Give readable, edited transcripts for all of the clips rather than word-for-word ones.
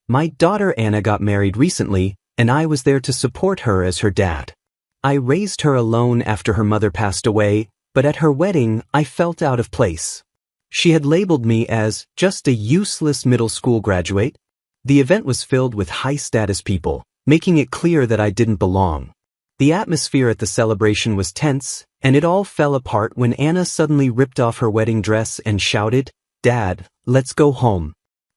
My daughter Anna got married recently, and I was there to support her as her dad. I raised her alone after her mother passed away, but at her wedding I felt out of place. She had labeled me as just a useless middle school graduate. The event was filled with high-status people, making it clear that I didn't belong. The atmosphere at the celebration was tense, and it all fell apart when Anna suddenly ripped off her wedding dress and shouted, "Dad, let's go home."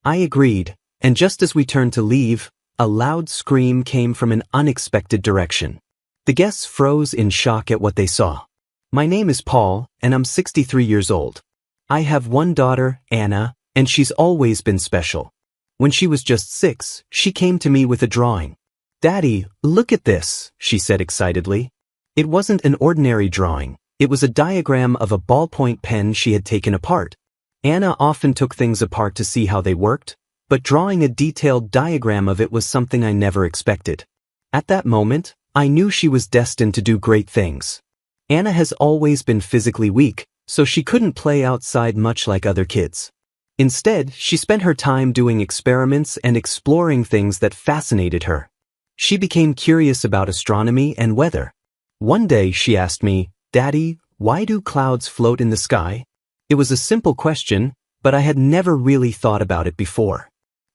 I agreed, and just as we turned to leave, a loud scream came from an unexpected direction. The guests froze in shock at what they saw. My name is Paul, and I'm 63 years old. I have one daughter, Anna, and she's always been special. When she was just 6, she came to me with a drawing. "Daddy, look at this," she said excitedly. It wasn't an ordinary drawing. It was a diagram of a ballpoint pen she had taken apart. Anna often took things apart to see how they worked, but drawing a detailed diagram of it was something I never expected. At that moment, I knew she was destined to do great things. Anna has always been physically weak, so she couldn't play outside much like other kids. Instead, she spent her time doing experiments and exploring things that fascinated her. She became curious about astronomy and weather. One day she asked me, "Daddy, why do clouds float in the sky?" It was a simple question, but I had never really thought about it before.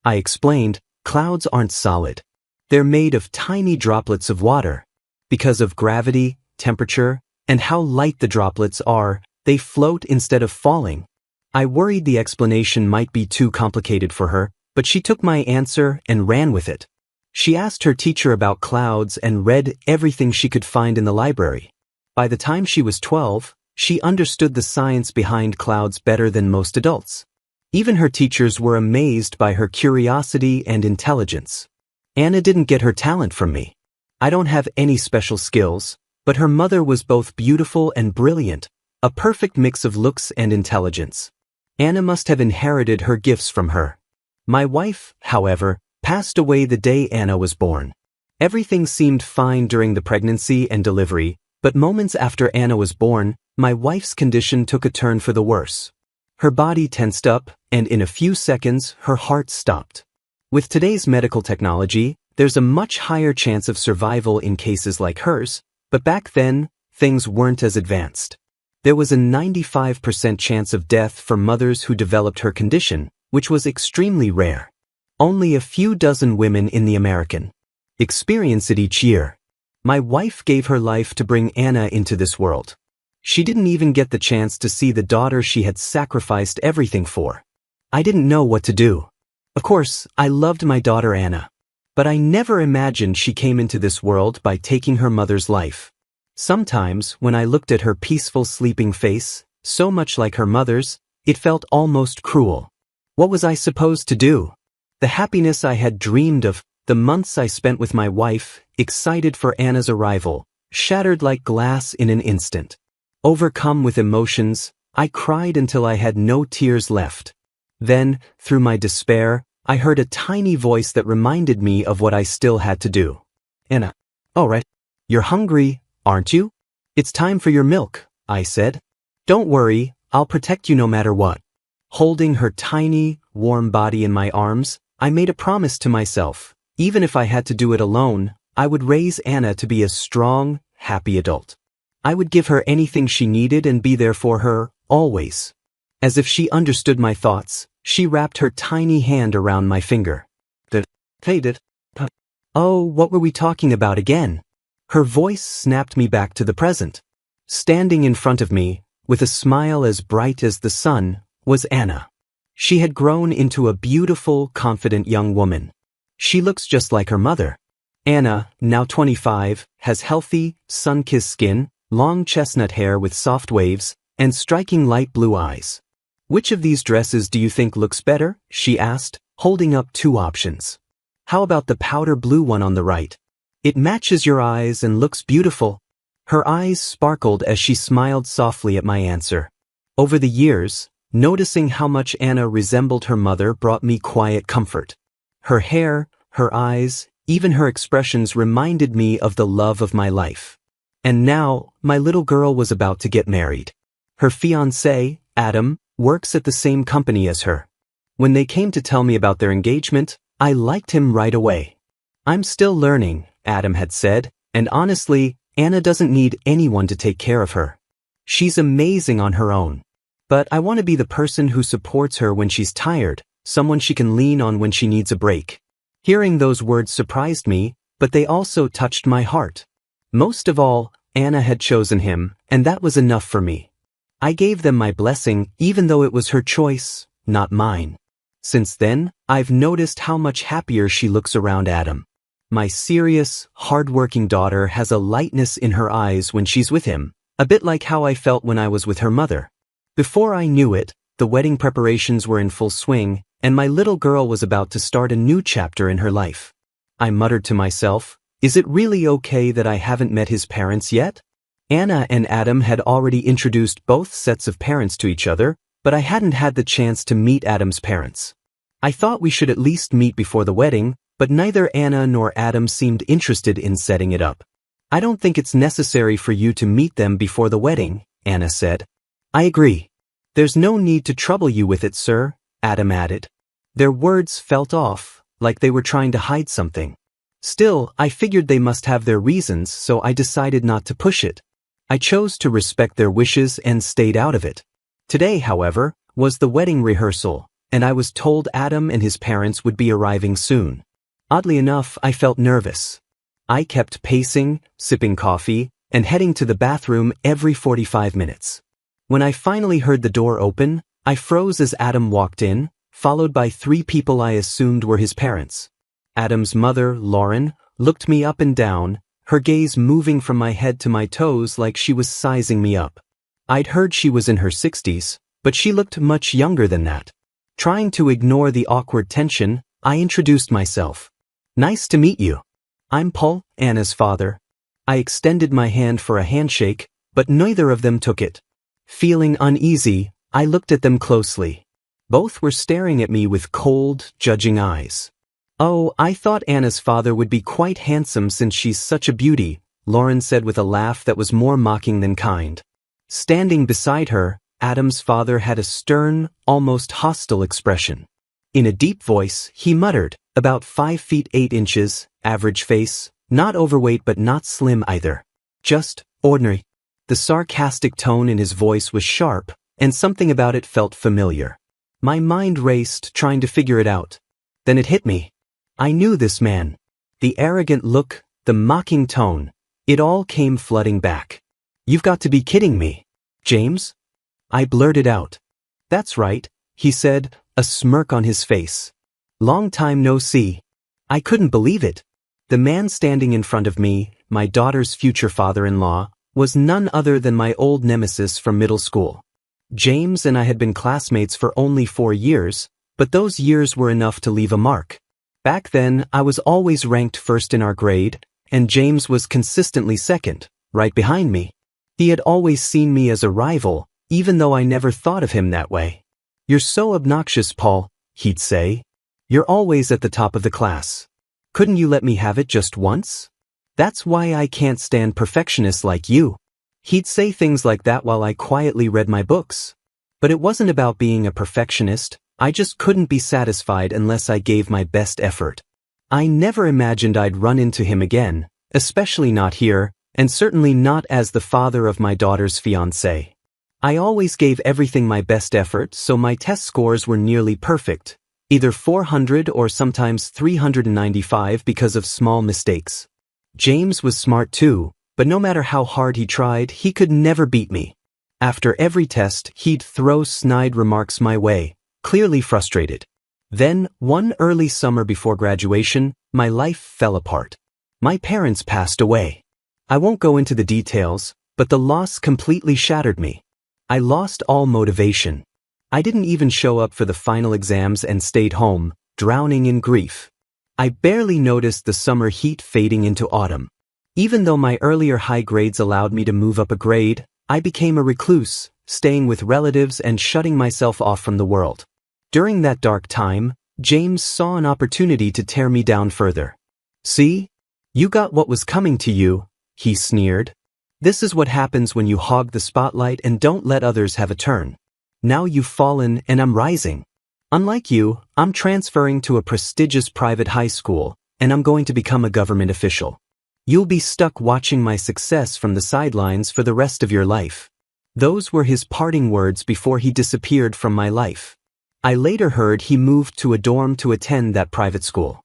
I explained, clouds aren't solid. They're made of tiny droplets of water. Because of gravity, temperature, and how light the droplets are, they float instead of falling. I worried the explanation might be too complicated for her, but she took my answer and ran with it. She asked her teacher about clouds and read everything she could find in the library. By the time she was 12, she understood the science behind clouds better than most adults. Even her teachers were amazed by her curiosity and intelligence. Anna didn't get her talent from me. I don't have any special skills, but her mother was both beautiful and brilliant, a perfect mix of looks and intelligence. Anna must have inherited her gifts from her. My wife, however, passed away the day Anna was born. Everything seemed fine during the pregnancy and delivery, but moments after Anna was born, my wife's condition took a turn for the worse. Her body tensed up, and in a few seconds, her heart stopped. With today's medical technology, there's a much higher chance of survival in cases like hers, but back then, things weren't as advanced. There was a 95% chance of death for mothers who developed her condition, which was extremely rare. Only a few dozen women in the American experience it each year. My wife gave her life to bring Anna into this world. She didn't even get the chance to see the daughter she had sacrificed everything for. I didn't know what to do. Of course, I loved my daughter Anna, but I never imagined she came into this world by taking her mother's life. Sometimes, when I looked at her peaceful sleeping face, so much like her mother's, it felt almost cruel. What was I supposed to do? The happiness I had dreamed of, the months I spent with my wife, excited for Anna's arrival, shattered like glass in an instant. Overcome with emotions, I cried until I had no tears left. Then, through my despair, I heard a tiny voice that reminded me of what I still had to do. "Anna, all right. You're hungry, aren't you? It's time for your milk," I said. "Don't worry, I'll protect you no matter what." Holding her tiny, warm body in my arms, I made a promise to myself. Even if I had to do it alone, I would raise Anna to be a strong, happy adult. I would give her anything she needed and be there for her, always. As if she understood my thoughts, she wrapped her tiny hand around my finger. Oh, what were we talking about again? Her voice snapped me back to the present. Standing in front of me, with a smile as bright as the sun, was Anna. She had grown into a beautiful, confident young woman. She looks just like her mother. Anna, now 25, has healthy, sun-kissed skin, long chestnut hair with soft waves, and striking light blue eyes. "Which of these dresses do you think looks better?" she asked, holding up 2 options. "How about the powder blue one on the right? It matches your eyes and looks beautiful." Her eyes sparkled as she smiled softly at my answer. Over the years, noticing how much Anna resembled her mother brought me quiet comfort. Her hair, her eyes, even her expressions reminded me of the love of my life. And now, my little girl was about to get married. Her fiancé, Adam, works at the same company as her. When they came to tell me about their engagement, I liked him right away. I'm still learning, Adam had said, and honestly, Anna doesn't need anyone to take care of her. She's amazing on her own. But I want to be the person who supports her when she's tired, someone she can lean on when she needs a break. Hearing those words surprised me, but they also touched my heart. Most of all, Anna had chosen him, and that was enough for me. I gave them my blessing even though it was her choice, not mine. Since then, I've noticed how much happier she looks around Adam. My serious, hard-working daughter has a lightness in her eyes when she's with him, a bit like how I felt when I was with her mother. Before I knew it, the wedding preparations were in full swing, and my little girl was about to start a new chapter in her life. I muttered to myself, is it really okay that I haven't met his parents yet? Anna and Adam had already introduced both sets of parents to each other, but I hadn't had the chance to meet Adam's parents. I thought we should at least meet before the wedding, but neither Anna nor Adam seemed interested in setting it up. I don't think it's necessary for you to meet them before the wedding, Anna said. I agree. There's no need to trouble you with it, sir, Adam added. Their words felt off, like they were trying to hide something. Still, I figured they must have their reasons, so I decided not to push it. I chose to respect their wishes and stayed out of it. Today, however, was the wedding rehearsal, and I was told Adam and his parents would be arriving soon. Oddly enough, I felt nervous. I kept pacing, sipping coffee, and heading to the bathroom every 45 minutes. When I finally heard the door open, I froze as Adam walked in, followed by 3 people I assumed were his parents. Adam's mother, Lauren, looked me up and down, her gaze moving from my head to my toes like she was sizing me up. I'd heard she was in her 60s, but she looked much younger than that. Trying to ignore the awkward tension, I introduced myself. Nice to meet you. I'm Paul, Anna's father. I extended my hand for a handshake, but neither of them took it. Feeling uneasy, I looked at them closely. Both were staring at me with cold, judging eyes. Oh, I thought Anna's father would be quite handsome since she's such a beauty, Lauren said with a laugh that was more mocking than kind. Standing beside her, Adam's father had a stern, almost hostile expression. In a deep voice, he muttered, about 5 feet 8 inches, average face, not overweight but not slim either. Just ordinary. The sarcastic tone in his voice was sharp, and something about it felt familiar. My mind raced, trying to figure it out. Then it hit me. I knew this man. The arrogant look, the mocking tone, it all came flooding back. You've got to be kidding me. James? I blurted out. That's right, he said, a smirk on his face. Long time no see. I couldn't believe it. The man standing in front of me, my daughter's future father-in-law, was none other than my old nemesis from middle school. James and I had been classmates for only 4 years, but those years were enough to leave a mark. Back then, I was always ranked first in our grade, and James was consistently second, right behind me. He had always seen me as a rival, even though I never thought of him that way. You're so obnoxious, Paul, he'd say. You're always at the top of the class. Couldn't you let me have it just once? That's why I can't stand perfectionists like you. He'd say things like that while I quietly read my books. But it wasn't about being a perfectionist. I just couldn't be satisfied unless I gave my best effort. I never imagined I'd run into him again, especially not here, and certainly not as the father of my daughter's fiancé. I always gave everything my best effort, so my test scores were nearly perfect, either 400 or sometimes 395 because of small mistakes. James was smart too, but no matter how hard he tried, he could never beat me. After every test, he'd throw snide remarks my way, clearly frustrated. Then, one early summer before graduation, my life fell apart. My parents passed away. I won't go into the details, but the loss completely shattered me. I lost all motivation. I didn't even show up for the final exams and stayed home, drowning in grief. I barely noticed the summer heat fading into autumn. Even though my earlier high grades allowed me to move up a grade, I became a recluse, staying with relatives and shutting myself off from the world. During that dark time, James saw an opportunity to tear me down further. See? You got what was coming to you, he sneered. This is what happens when you hog the spotlight and don't let others have a turn. Now you've fallen and I'm rising. Unlike you, I'm transferring to a prestigious private high school, and I'm going to become a government official. You'll be stuck watching my success from the sidelines for the rest of your life. Those were his parting words before he disappeared from my life. I later heard he moved to a dorm to attend that private school.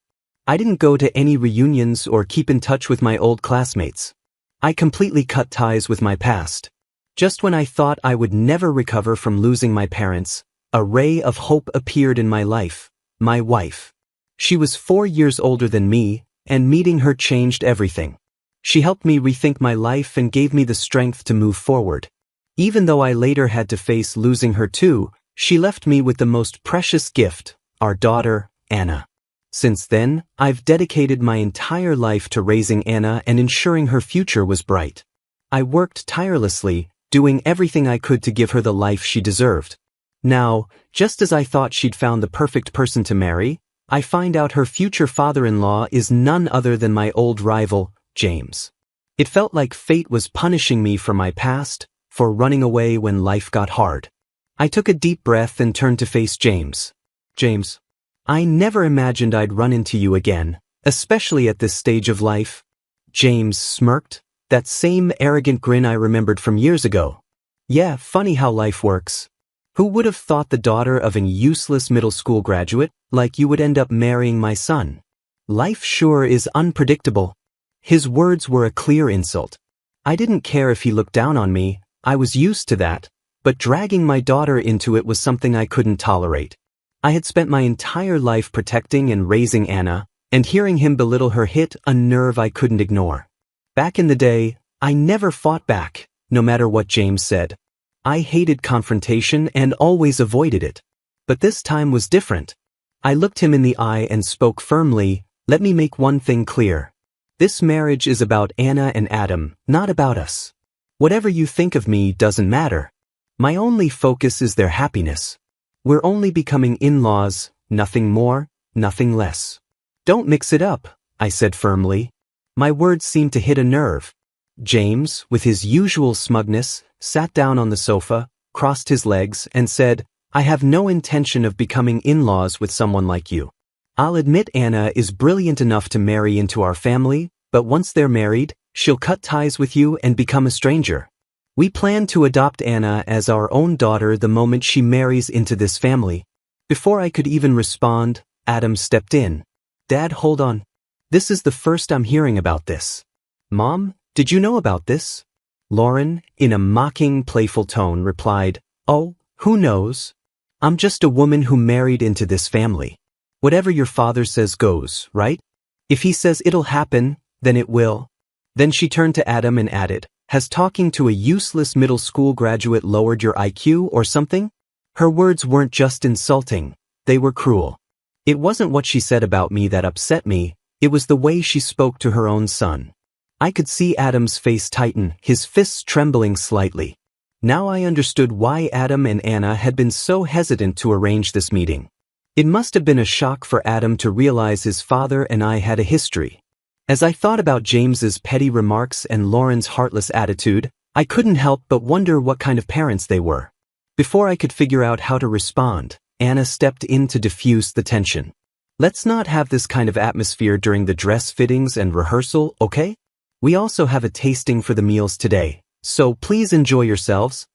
I didn't go to any reunions or keep in touch with my old classmates. I completely cut ties with my past. Just when I thought I would never recover from losing my parents, a ray of hope appeared in my life, my wife. She was 4 years older than me, and meeting her changed everything. She helped me rethink my life and gave me the strength to move forward. Even though I later had to face losing her too, she left me with the most precious gift, our daughter, Anna. Since then, I've dedicated my entire life to raising Anna and ensuring her future was bright. I worked tirelessly, doing everything I could to give her the life she deserved. Now, just as I thought she'd found the perfect person to marry, I find out her future father-in-law is none other than my old rival, James. It felt like fate was punishing me for my past, for running away when life got hard. I took a deep breath and turned to face James. James, I never imagined I'd run into you again, especially at this stage of life. James smirked, that same arrogant grin I remembered from years ago. Yeah, funny how life works. Who would have thought the daughter of an useless middle school graduate like you would end up marrying my son? Life sure is unpredictable. His words were a clear insult. I didn't care if he looked down on me, I was used to that, but dragging my daughter into it was something I couldn't tolerate. I had spent my entire life protecting and raising Anna, and hearing him belittle her hit a nerve I couldn't ignore. Back in the day, I never fought back, no matter what James said. I hated confrontation and always avoided it. But this time was different. I looked him in the eye and spoke firmly, let me make one thing clear. This marriage is about Anna and Adam, not about us. Whatever you think of me doesn't matter. My only focus is their happiness. We're only becoming in-laws, nothing more, nothing less. Don't mix it up, I said firmly. My words seemed to hit a nerve. James, with his usual smugness, sat down on the sofa, crossed his legs, and said, I have no intention of becoming in-laws with someone like you. I'll admit Anna is brilliant enough to marry into our family, but once they're married, she'll cut ties with you and become a stranger. We plan to adopt Anna as our own daughter the moment she marries into this family. Before I could even respond, Adam stepped in. Dad, hold on. This is the first I'm hearing about this. Mom, did you know about this? Lauren, in a mocking, playful tone, replied, Oh, who knows? I'm just a woman who married into this family. Whatever your father says goes, right? If he says it'll happen, then it will. Then she turned to Adam and added, Has talking to a useless middle school graduate lowered your IQ or something? Her words weren't just insulting, they were cruel. It wasn't what she said about me that upset me, it was the way she spoke to her own son. I could see Adam's face tighten, his fists trembling slightly. Now I understood why Adam and Anna had been so hesitant to arrange this meeting. It must have been a shock for Adam to realize his father and I had a history. As I thought about James's petty remarks and Lauren's heartless attitude, I couldn't help but wonder what kind of parents they were. Before I could figure out how to respond, Anna stepped in to diffuse the tension. Let's not have this kind of atmosphere during the dress fittings and rehearsal, okay? We also have a tasting for the meals today, so please enjoy yourselves.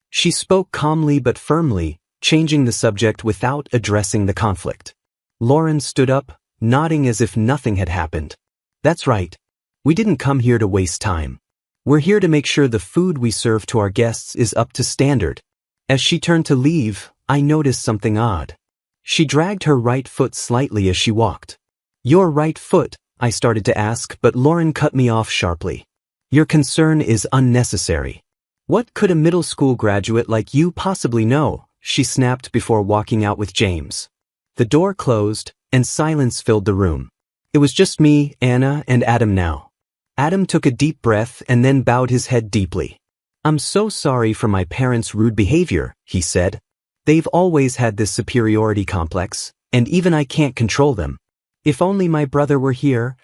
She spoke calmly but firmly, changing the subject without addressing the conflict. Lauren stood up, nodding as if nothing had happened. That's right. We didn't come here to waste time. We're here to make sure the food we serve to our guests is up to standard. As she turned to leave, I noticed something odd. She dragged her right foot slightly as she walked. Your right foot, I started to ask, but Lauren cut me off sharply. Your concern is unnecessary. What could a middle school graduate like you possibly know? She snapped before walking out with James. The door closed, and silence filled the room. It was just me, Anna, and Adam now. Adam took a deep breath and then bowed his head deeply. I'm so sorry for my parents' rude behavior, he said. They've always had this superiority complex, and even I can't control them. If only my brother were here.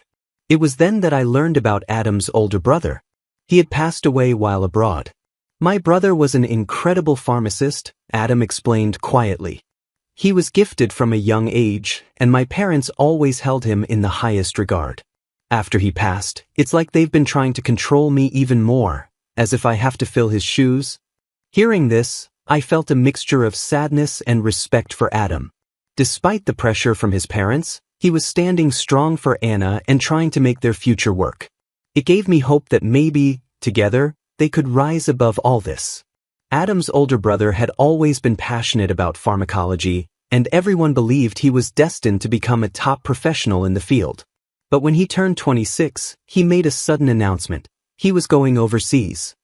It was then that I learned about Adam's older brother. He had passed away while abroad. My brother was an incredible pharmacist, Adam explained quietly. He was gifted from a young age, and my parents always held him in the highest regard. After he passed, it's like they've been trying to control me even more, as if I have to fill his shoes. Hearing this, I felt a mixture of sadness and respect for Adam. Despite the pressure from his parents, he was standing strong for Anna and trying to make their future work. It gave me hope that maybe, together, they could rise above all this. Adam's older brother had always been passionate about pharmacology, and everyone believed he was destined to become a top professional in the field. But when he turned 26, he made a sudden announcement. He was going overseas.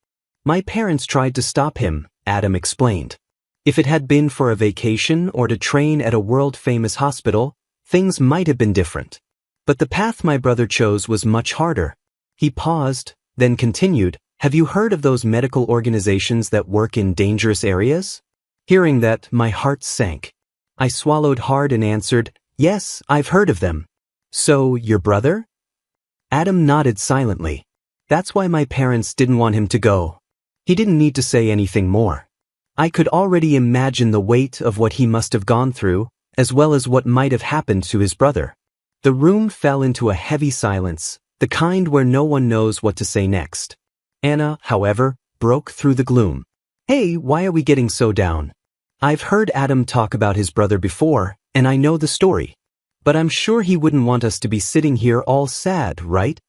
My parents tried to stop him, Adam explained. If it had been for a vacation or to train at a world-famous hospital, things might have been different. But the path my brother chose was much harder. He paused, then continued, "Have you heard of those medical organizations that work in dangerous areas?" Hearing that, my heart sank. I swallowed hard and answered, "Yes, I've heard of them." "So, your brother?" Adam nodded silently. That's why my parents didn't want him to go. He didn't need to say anything more. I could already imagine the weight of what he must have gone through, as well as what might have happened to his brother. The room fell into a heavy silence, the kind where no one knows what to say next. Anna, however, broke through the gloom. "Hey, why are we getting so down? I've heard Adam talk about his brother before, and I know the story. But I'm sure he wouldn't want us to be sitting here all sad, right?"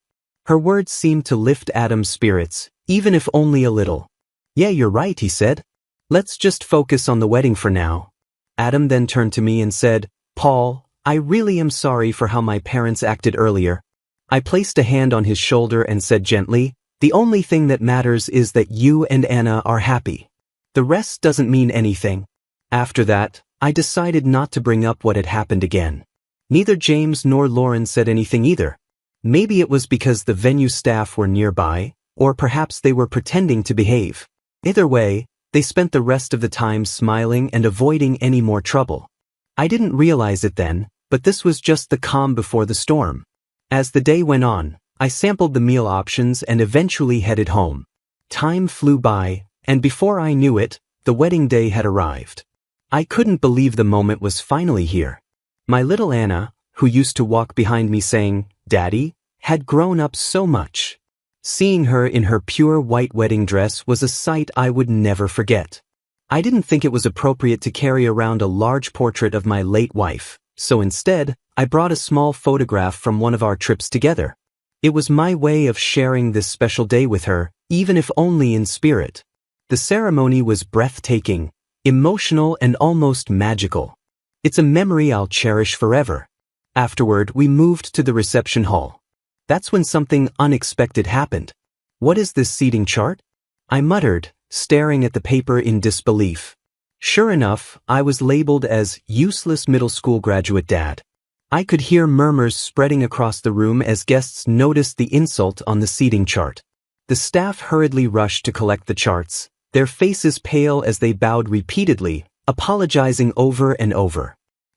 Her words seemed to lift Adam's spirits, even if only a little. "Yeah, you're right," he said. "Let's just focus on the wedding for now." Adam then turned to me and said, "Paul, I really am sorry for how my parents acted earlier." I placed a hand on his shoulder and said gently, "The only thing that matters is that you and Anna are happy. The rest doesn't mean anything." After that, I decided not to bring up what had happened again. Neither James nor Lauren said anything either. Maybe it was because the venue staff were nearby, or perhaps they were pretending to behave. Either way, they spent the rest of the time smiling and avoiding any more trouble. I didn't realize it then, but this was just the calm before the storm. As the day went on, I sampled the meal options and eventually headed home. Time flew by, and before I knew it, the wedding day had arrived. I couldn't believe the moment was finally here. My little Anna, who used to walk behind me saying, "Daddy," had grown up so much. Seeing her in her pure white wedding dress was a sight I would never forget. I didn't think it was appropriate to carry around a large portrait of my late wife, so instead, I brought a small photograph from one of our trips together. It was my way of sharing this special day with her, even if only in spirit. The ceremony was breathtaking, emotional, and almost magical. It's a memory I'll cherish forever. Afterward, we moved to the reception hall. That's when something unexpected happened. "What is this seating chart?" I muttered, staring at the paper in disbelief. Sure enough, I was labeled as useless middle school graduate dad. I could hear murmurs spreading across the room as guests noticed the insult on the seating chart. The staff hurriedly rushed to collect the charts, their faces pale as they bowed repeatedly, apologizing over and over.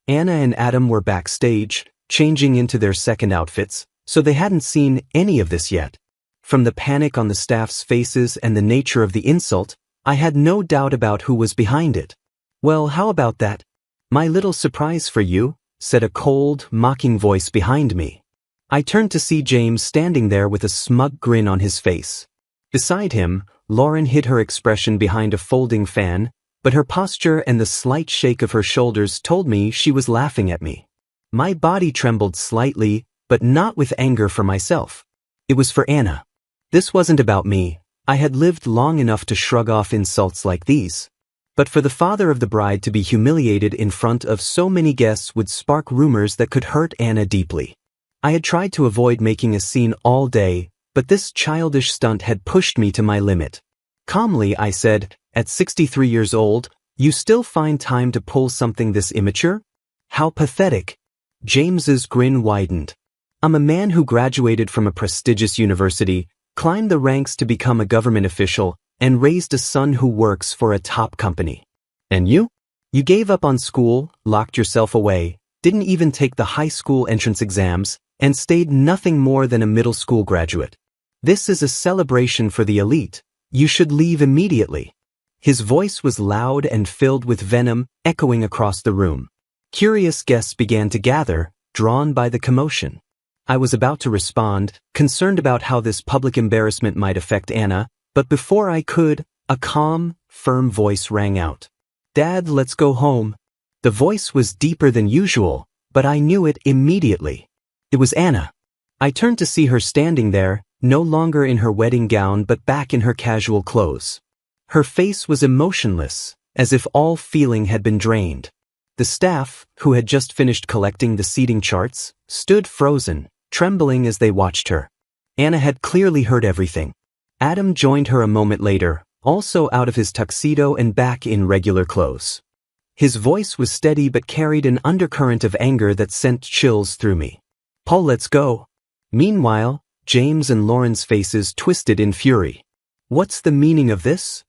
Anna and Adam were backstage, changing into their second outfits, so they hadn't seen any of this yet. From the panic on the staff's faces and the nature of the insult, I had no doubt about who was behind it. "Well, how about that? My little surprise for you," said a cold, mocking voice behind me. I turned to see James standing there with a smug grin on his face. Beside him, Lauren hid her expression behind a folding fan, but her posture and the slight shake of her shoulders told me she was laughing at me. My body trembled slightly, but not with anger for myself. It was for Anna. This wasn't about me. I had lived long enough to shrug off insults like these. But for the father of the bride to be humiliated in front of so many guests would spark rumors that could hurt Anna deeply. I had tried to avoid making a scene all day, but this childish stunt had pushed me to my limit. Calmly, I said, "At 63 years old, you still find time to pull something this immature? How pathetic." James's grin widened. "I'm a man who graduated from a prestigious university, climbed the ranks to become a government official, and raised a son who works for a top company. And you? You gave up on school, locked yourself away, didn't even take the high school entrance exams, and stayed nothing more than a middle school graduate. This is a celebration for the elite. You should leave immediately." His voice was loud and filled with venom, echoing across the room. Curious guests began to gather, drawn by the commotion. I was about to respond, concerned about how this public embarrassment might affect Anna, but before I could, a calm, firm voice rang out. "Dad, let's go home." The voice was deeper than usual, but I knew it immediately. It was Anna. I turned to see her standing there, no longer in her wedding gown but back in her casual clothes. Her face was emotionless, as if all feeling had been drained. The staff, who had just finished collecting the seating charts, stood frozen, trembling as they watched her. Anna had clearly heard everything. Adam joined her a moment later, also out of his tuxedo and back in regular clothes. His voice was steady but carried an undercurrent of anger that sent chills through me. "Paul, let's go." Meanwhile, James and Lauren's faces twisted in fury. "What's the meaning of this?"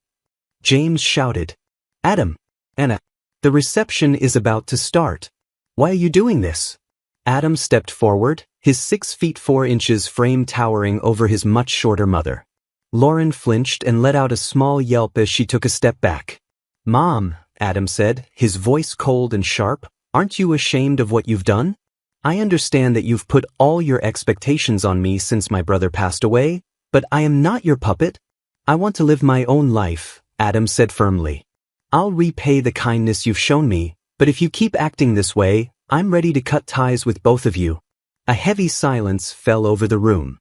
James shouted. "Adam, Anna, the reception is about to start. Why are you doing this?" Adam stepped forward, his 6 feet 4 inches frame towering over his much shorter mother. Lauren flinched and let out a small yelp as she took a step back. "Mom," Adam said, his voice cold and sharp, "aren't you ashamed of what you've done? I understand that you've put all your expectations on me since my brother passed away, but I am not your puppet. I want to live my own life," Adam said firmly. "I'll repay the kindness you've shown me, but if you keep acting this way, I'm ready to cut ties with both of you." A heavy silence fell over the room.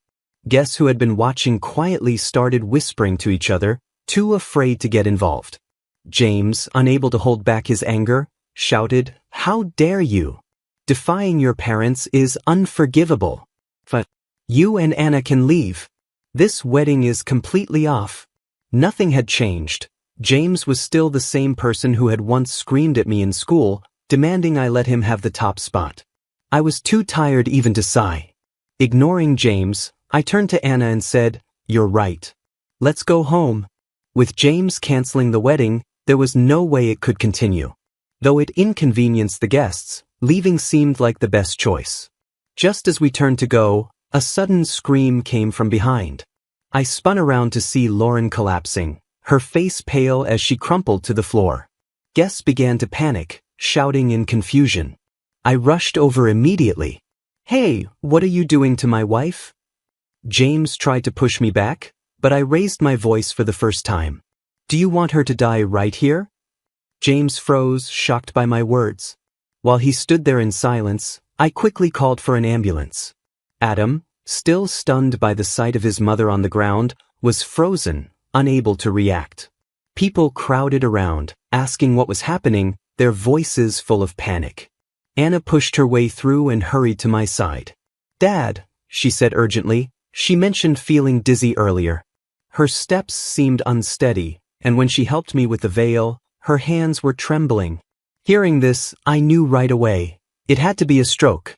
Guests who had been watching quietly started whispering to each other, too afraid to get involved. James, unable to hold back his anger, shouted, "How dare you? Defying your parents is unforgivable. But you and Anna can leave. This wedding is completely off." Nothing had changed. James was still the same person who had once screamed at me in school, demanding I let him have the top spot. I was too tired even to sigh. Ignoring James, I turned to Anna and said, "You're right. Let's go home." With James canceling the wedding, there was no way it could continue. Though it inconvenienced the guests, leaving seemed like the best choice. Just as we turned to go, a sudden scream came from behind. I spun around to see Lauren collapsing, her face pale as she crumpled to the floor. Guests began to panic, shouting in confusion. I rushed over immediately. "Hey, what are you doing to my wife?" James tried to push me back, but I raised my voice for the first time. "Do you want her to die right here?" James froze, shocked by my words. While he stood there in silence, I quickly called for an ambulance. Adam, still stunned by the sight of his mother on the ground, was frozen, unable to react. People crowded around, asking what was happening, their voices full of panic. Anna pushed her way through and hurried to my side. "Dad," she said urgently. She mentioned feeling dizzy earlier. Her steps seemed unsteady, and when she helped me with the veil, her hands were trembling. Hearing this, I knew right away. It had to be a stroke.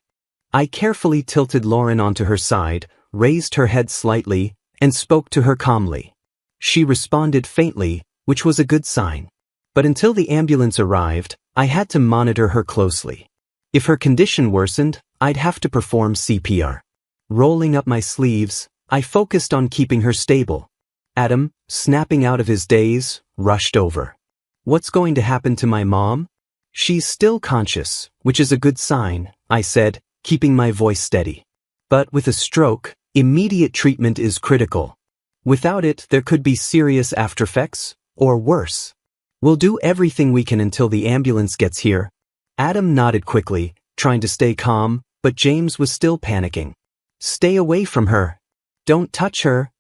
I carefully tilted Lauren onto her side, raised her head slightly, and spoke to her calmly. She responded faintly, which was a good sign. But until the ambulance arrived, I had to monitor her closely. If her condition worsened, I'd have to perform CPR. Rolling up my sleeves, I focused on keeping her stable. Adam, snapping out of his daze, rushed over. "What's going to happen to my mom?" "She's still conscious, which is a good sign," I said, keeping my voice steady. "But with a stroke, immediate treatment is critical. Without it, there could be serious aftereffects, or worse. We'll do everything we can until the ambulance gets here." Adam nodded quickly, trying to stay calm, but James was still panicking. "Stay away from her. Don't touch her,"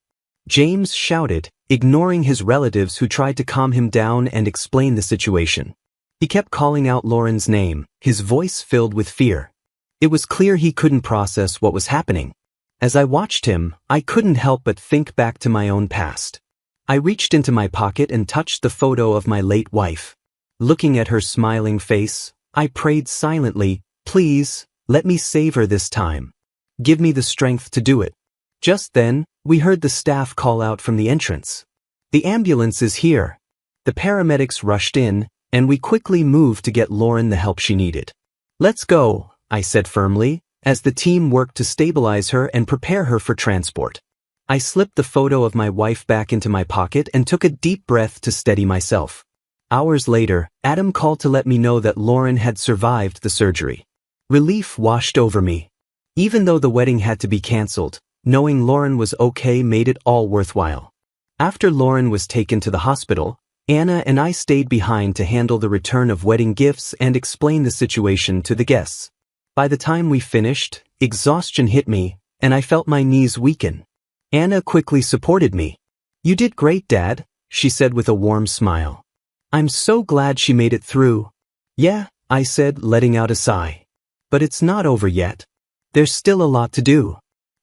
James shouted, ignoring his relatives who tried to calm him down and explain the situation. He kept calling out Lauren's name, his voice filled with fear. It was clear he couldn't process what was happening. As I watched him, I couldn't help but think back to my own past. I reached into my pocket and touched the photo of my late wife. Looking at her smiling face, I prayed silently, "Please, let me save her this time. Give me the strength to do it." Just then, we heard the staff call out from the entrance. "The ambulance is here." The paramedics rushed in, and we quickly moved to get Lauren the help she needed. "Let's go," I said firmly, as the team worked to stabilize her and prepare her for transport. I slipped the photo of my wife back into my pocket and took a deep breath to steady myself. Hours later, Adam called to let me know that Lauren had survived the surgery. Relief washed over me. Even though the wedding had to be canceled, knowing Lauren was okay made it all worthwhile. After Lauren was taken to the hospital, Anna and I stayed behind to handle the return of wedding gifts and explain the situation to the guests. By the time we finished, exhaustion hit me, and I felt my knees weaken. Anna quickly supported me. "You did great, Dad," she said with a warm smile. "I'm so glad she made it through." "Yeah," I said, letting out a sigh. "But it's not over yet. There's still a lot to do."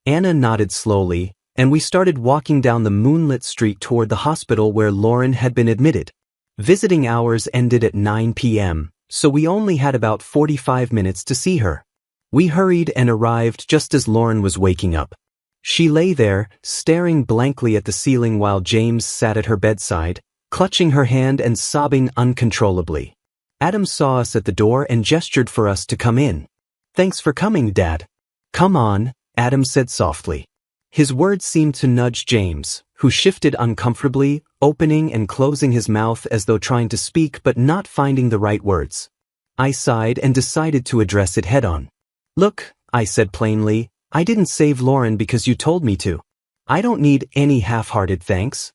Anna nodded slowly, and we started walking down the moonlit street toward the hospital where Lauren had been admitted. Visiting hours ended at 9 p.m., so we only had about 45 minutes to see her. We hurried and arrived just as Lauren was waking up. She lay there, staring blankly at the ceiling while James sat at her bedside, clutching her hand and sobbing uncontrollably. Adam saw us at the door and gestured for us to come in. "Thanks for coming, Dad." "Come on," Adam said softly. His words seemed to nudge James, who shifted uncomfortably, opening and closing his mouth as though trying to speak but not finding the right words. I sighed and decided to address it head-on. "Look," I said plainly, "I didn't save Lauren because you told me to. I don't need any half-hearted thanks."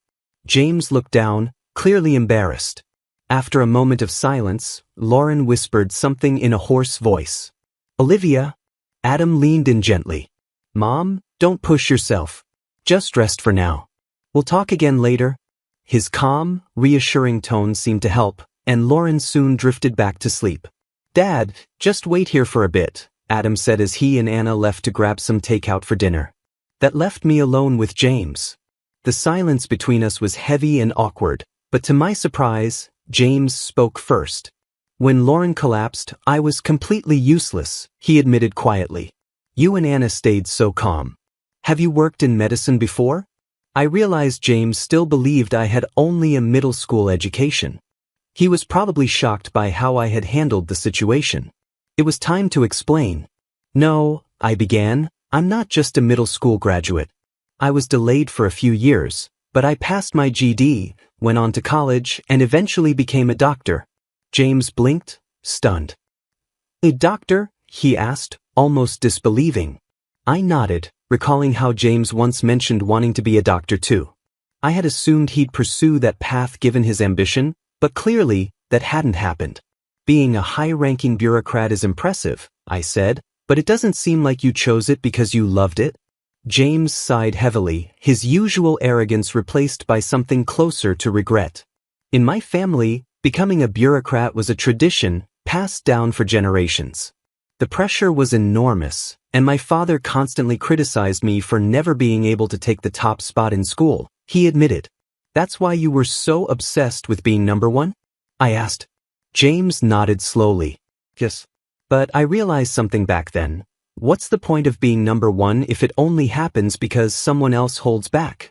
James looked down, clearly embarrassed. After a moment of silence, Lauren whispered something in a hoarse voice. "Olivia." Adam leaned in gently. "Mom, don't push yourself. Just rest for now. We'll talk again later." His calm, reassuring tone seemed to help, and Lauren soon drifted back to sleep. "Dad, just wait here for a bit," Adam said as he and Anna left to grab some takeout for dinner. That left me alone with James. The silence between us was heavy and awkward, but to my surprise, James spoke first. "When Lauren collapsed, I was completely useless," he admitted quietly. "You and Anna stayed so calm. Have you worked in medicine before?" I realized James still believed I had only a middle school education. He was probably shocked by how I had handled the situation. It was time to explain. "No," I began, "I'm not just a middle school graduate. I was delayed for a few years, but I passed my GED, went on to college, and eventually became a doctor." James blinked, stunned. "A doctor?" he asked, almost disbelieving. I nodded, recalling how James once mentioned wanting to be a doctor too. I had assumed he'd pursue that path given his ambition, but clearly, that hadn't happened. "Being a high-ranking bureaucrat is impressive," I said, "but it doesn't seem like you chose it because you loved it." James sighed heavily, his usual arrogance replaced by something closer to regret. "In my family, becoming a bureaucrat was a tradition passed down for generations. The pressure was enormous, and my father constantly criticized me for never being able to take the top spot in school," he admitted. "That's why you were so obsessed with being number one?" I asked. James nodded slowly. "Yes. But I realized something back then. What's the point of being number one if it only happens because someone else holds back?"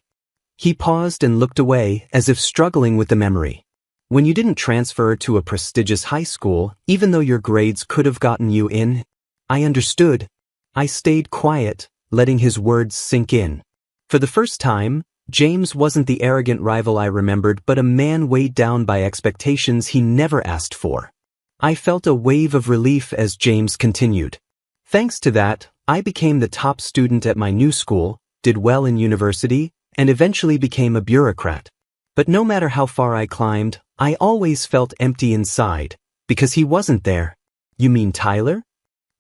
He paused and looked away, as if struggling with the memory. "When you didn't transfer to a prestigious high school, even though your grades could have gotten you in?" I understood. I stayed quiet, letting his words sink in. For the first time, James wasn't the arrogant rival I remembered, but a man weighed down by expectations he never asked for. I felt a wave of relief as James continued. "Thanks to that, I became the top student at my new school, did well in university, and eventually became a bureaucrat. But no matter how far I climbed, I always felt empty inside, because he wasn't there." "You mean Tyler?"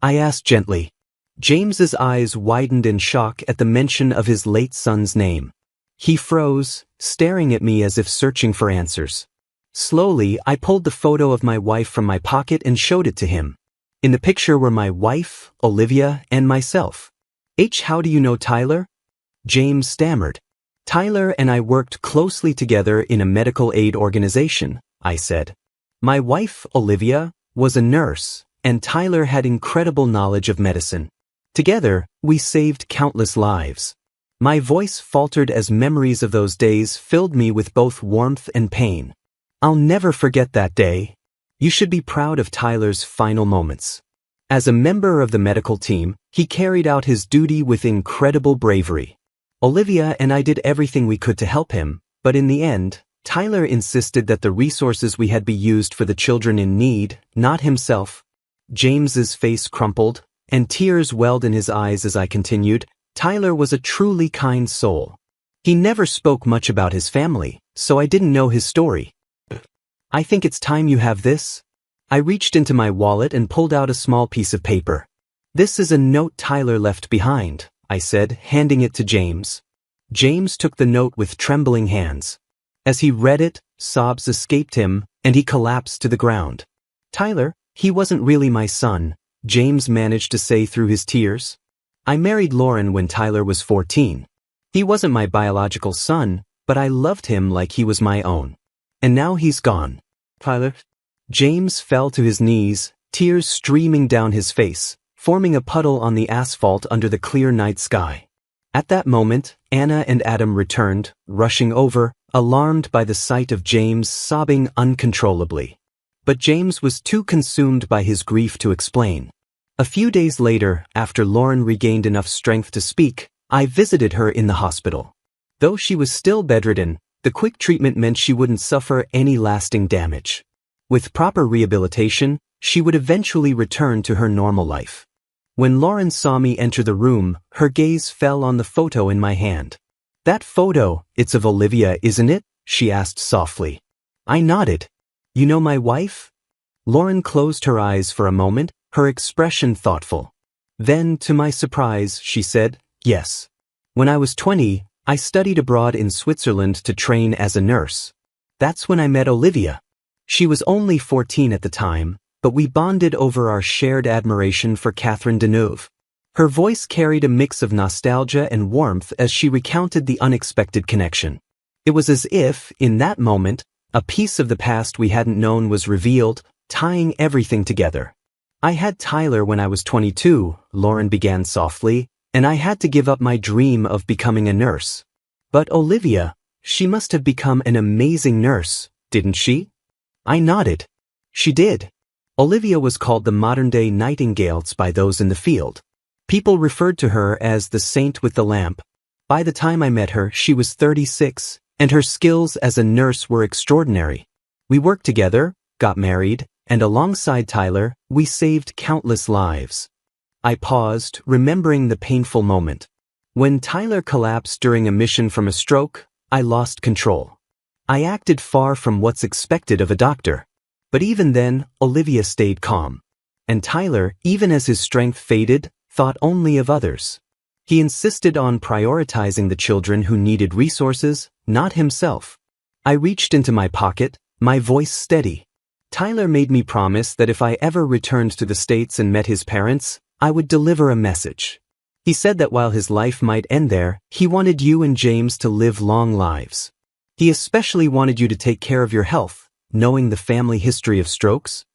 I asked gently. James's eyes widened in shock at the mention of his late son's name. He froze, staring at me as if searching for answers. Slowly, I pulled the photo of my wife from my pocket and showed it to him. In the picture were my wife, Olivia, and myself. "How do you know Tyler?" James stammered. "Tyler and I worked closely together in a medical aid organization," I said. "My wife, Olivia, was a nurse, and Tyler had incredible knowledge of medicine. Together, we saved countless lives." My voice faltered as memories of those days filled me with both warmth and pain. I'll never forget that day. You should be proud of Tyler's final moments. As a member of the medical team, he carried out his duty with incredible bravery. Olivia and I did everything we could to help him, but in the end, Tyler insisted that the resources we had be used for the children in need, not himself. James's face crumpled, and tears welled in his eyes as I continued. Tyler was a truly kind soul. He never spoke much about his family, so I didn't know his story. I think it's time you have this. I reached into my wallet and pulled out a small piece of paper. This is a note Tyler left behind, I said, handing it to James. James took the note with trembling hands. As he read it, sobs escaped him, and he collapsed to the ground. Tyler, he wasn't really my son, James managed to say through his tears. I married Lauren when Tyler was 14. He wasn't my biological son, but I loved him like he was my own. And now he's gone. Tyler? James fell to his knees, tears streaming down his face, forming a puddle on the asphalt under the clear night sky. At that moment, Anna and Adam returned, rushing over, alarmed by the sight of James sobbing uncontrollably. But James was too consumed by his grief to explain. A few days later, after Lauren regained enough strength to speak, I visited her in the hospital. Though she was still bedridden, the quick treatment meant she wouldn't suffer any lasting damage. With proper rehabilitation, she would eventually return to her normal life. When Lauren saw me enter the room, her gaze fell on the photo in my hand. That photo, it's of Olivia, isn't it? She asked softly. I nodded. You know my wife? Lauren closed her eyes for a moment, her expression thoughtful. Then, to my surprise, she said, yes. When I was 20, I studied abroad in Switzerland to train as a nurse. That's when I met Olivia. She was only 14 at the time, but we bonded over our shared admiration for Catherine Deneuve. Her voice carried a mix of nostalgia and warmth as she recounted the unexpected connection. It was as if, in that moment, a piece of the past we hadn't known was revealed, tying everything together. I had Tyler when I was 22, Lauren began softly, and I had to give up my dream of becoming a nurse. But Olivia, she must have become an amazing nurse, didn't she? I nodded. She did. Olivia was called the modern-day Nightingale by those in the field. People referred to her as the saint with the lamp. By the time I met her, she was 36, and her skills as a nurse were extraordinary. We worked together, got married, and alongside Tyler, we saved countless lives. I paused, remembering the painful moment. When Tyler collapsed during a mission from a stroke, I lost control. I acted far from what's expected of a doctor. But even then, Olivia stayed calm. And Tyler, even as his strength faded, thought only of others. He insisted on prioritizing the children who needed resources, not himself. I reached into my pocket, my voice steady. Tyler made me promise that if I ever returned to the States and met his parents, I would deliver a message. He said that while his life might end there, he wanted you and James to live long lives. He especially wanted you to take care of your health, knowing the family history of strokes.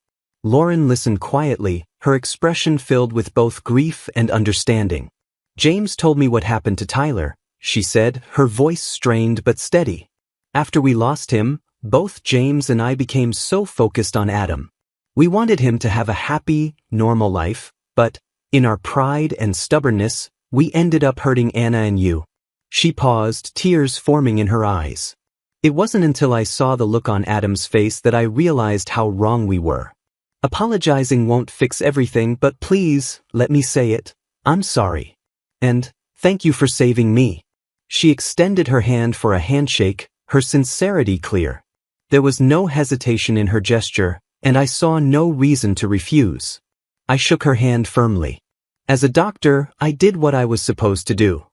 Lauren listened quietly, her expression filled with both grief and understanding. James told me what happened to Tyler, she said, her voice strained but steady. After we lost him, both James and I became so focused on Adam. We wanted him to have a happy, normal life, but, in our pride and stubbornness, we ended up hurting Anna and you. She paused, tears forming in her eyes. It wasn't until I saw the look on Adam's face that I realized how wrong we were. Apologizing won't fix everything, but please, let me say it. I'm sorry. And, thank you for saving me. She extended her hand for a handshake, her sincerity clear. There was no hesitation in her gesture, and I saw no reason to refuse. I shook her hand firmly. As a doctor, I did what I was supposed to do.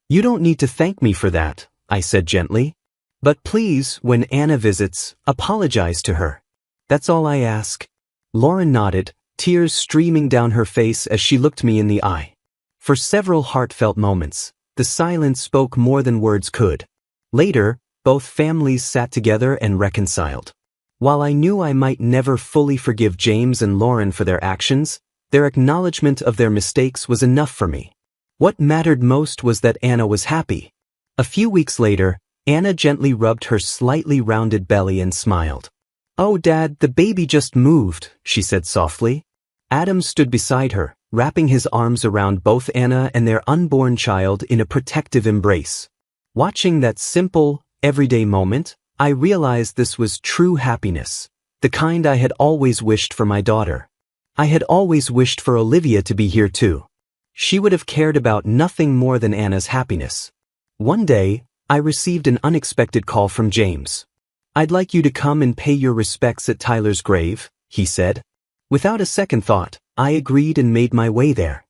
You don't need to thank me for that, I said gently. But please, when Anna visits, apologize to her. That's all I ask. Lauren nodded, tears streaming down her face as she looked me in the eye. For several heartfelt moments, the silence spoke more than words could. Later, both families sat together and reconciled. While I knew I might never fully forgive James and Lauren for their actions, their acknowledgement of their mistakes was enough for me. What mattered most was that Anna was happy. A few weeks later, Anna gently rubbed her slightly rounded belly and smiled. "Oh, Dad, the baby just moved," she said softly. Adam stood beside her, wrapping his arms around both Anna and their unborn child in a protective embrace. Watching that simple, everyday moment, I realized this was true happiness, the kind I had always wished for my daughter. I had always wished for Olivia to be here too. She would have cared about nothing more than Anna's happiness. One day, I received an unexpected call from James. "I'd like you to come and pay your respects at Tyler's grave," he said. Without a second thought, I agreed and made my way there.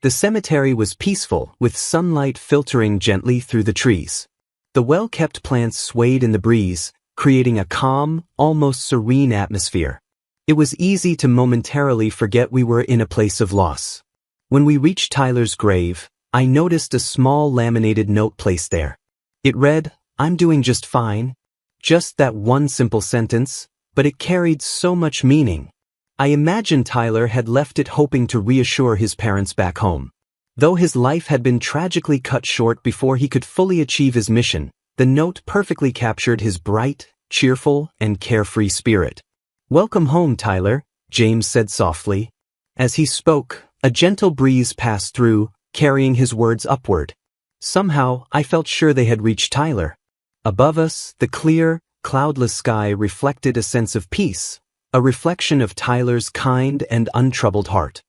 The cemetery was peaceful, with sunlight filtering gently through the trees. The well-kept plants swayed in the breeze, creating a calm, almost serene atmosphere. It was easy to momentarily forget we were in a place of loss. When we reached Tyler's grave, I noticed a small laminated note placed there. It read, "I'm doing just fine." Just that one simple sentence, but it carried so much meaning. I imagine Tyler had left it hoping to reassure his parents back home. Though his life had been tragically cut short before he could fully achieve his mission, the note perfectly captured his bright, cheerful, and carefree spirit. "Welcome home, Tyler," James said softly. As he spoke, a gentle breeze passed through, carrying his words upward. Somehow, I felt sure they had reached Tyler. Above us, the clear, cloudless sky reflected a sense of peace, a reflection of Tyler's kind and untroubled heart.